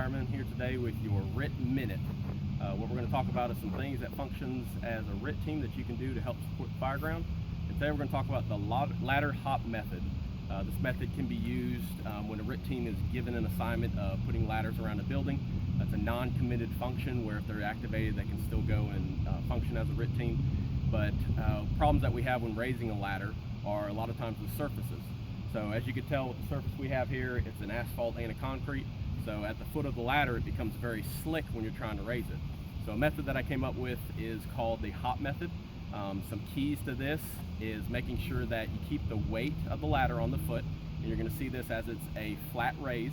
Fireman here today with your RIT Minute. What we're going to talk about is some things that functions as a RIT team that you can do to help support the fire ground. And today we're going to talk about the ladder hop method. This method can be used when a RIT team is given an assignment of putting ladders around a building. It's a non-committed function where if they're activated they can still go and function as a RIT team. But problems that we have when raising a ladder are a lot of times with surfaces. So as you can tell with the surface we have here, it's an asphalt and a concrete. So at the foot of the ladder, it becomes very slick when you're trying to raise it. So a method that I came up with is called the hop method. Some keys to this is making sure that you keep the weight of the ladder on the foot. And you're gonna see this as it's a flat raise.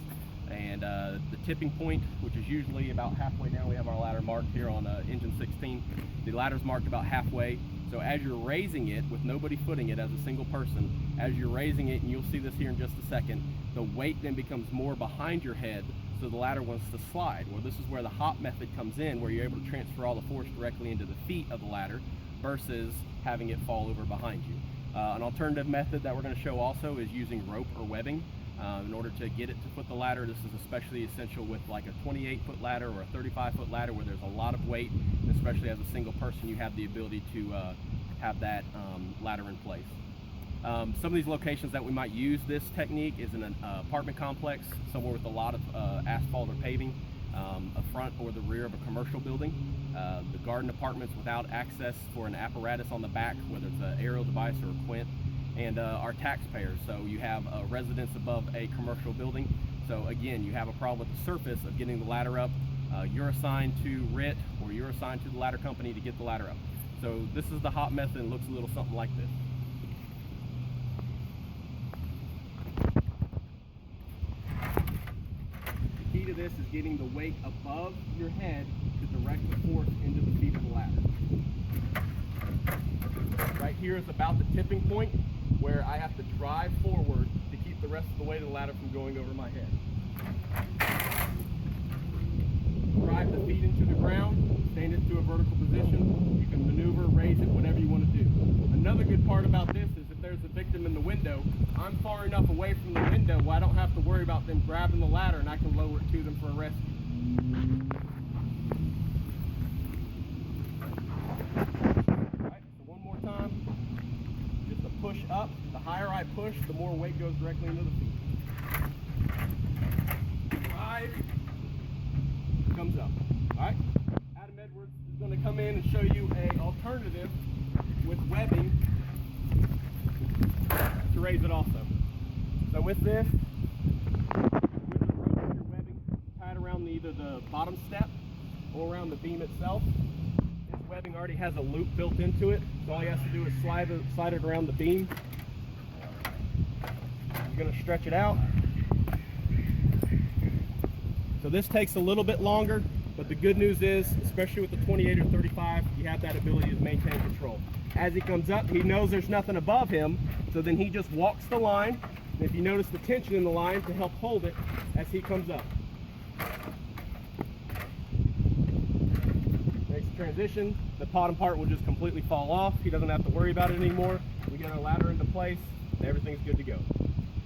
And the tipping point, which is usually about halfway down, we have our ladder marked here on engine 16. The ladder's marked about halfway. So as you're raising it with nobody footing it as a single person, as you're raising it, and you'll see this here in just a second, the weight then becomes more behind your head, so the ladder wants to slide. Well, this is where the hop method comes in, where you're able to transfer all the force directly into the feet of the ladder versus having it fall over behind you. An alternative method that we're going to show also is using rope or webbing. In order to get it to foot the ladder. This is especially essential with like a 28-foot ladder or a 35-foot ladder where there's a lot of weight, and especially as a single person you have the ability to have that ladder in place. Some of these locations that we might use this technique is in an apartment complex, somewhere with a lot of asphalt or paving, a front or the rear of a commercial building, the garden apartments without access for an apparatus on the back, whether it's an aerial device or a quint, and our taxpayers. So you have a residence above a commercial building. So again, you have a problem with the surface of getting the ladder up. You're assigned to RIT or you're assigned to the ladder company to get the ladder up. So this is the hop method and looks a little something like this. The key to this is getting the weight above your head to direct the force into the feet of the ladder. Right here is about the tipping point where I have to drive forward to keep the rest of the weight of the ladder from going over my head. Drive the feet into the ground, stand it to a vertical position. You can maneuver, raise it, whatever you want to do. Another good part about this is if there's a victim in the window, I'm far enough away from the window where I don't have to worry about them grabbing the ladder and I can lower it to them for a rescue. Push up. The higher I push, the more weight goes directly into the feet. Drive, comes up. All right. Adam Edwards is going to come in and show you an alternative with webbing to raise it also. So with this, with the rope and your webbing tied around either the bottom step or around the beam itself. Webbing already has a loop built into it, so all he has to do is slide it around the beam. You're going to stretch it out. So this takes a little bit longer, but the good news is, especially with the 28 or 35, you have that ability to maintain control. As he comes up, he knows there's nothing above him, so then he just walks the line, and if you notice the tension in the line, to help hold it as he comes up. Transition, the bottom part will just completely fall off. He doesn't have to worry about it anymore. We get our ladder into place and everything's good to go.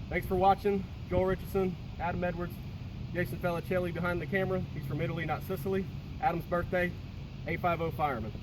Thanks for watching. Joel Richardson, Adam Edwards, Jason Felicelli behind the camera. He's from Italy, not Sicily. Adam's birthday, 850 Fireman.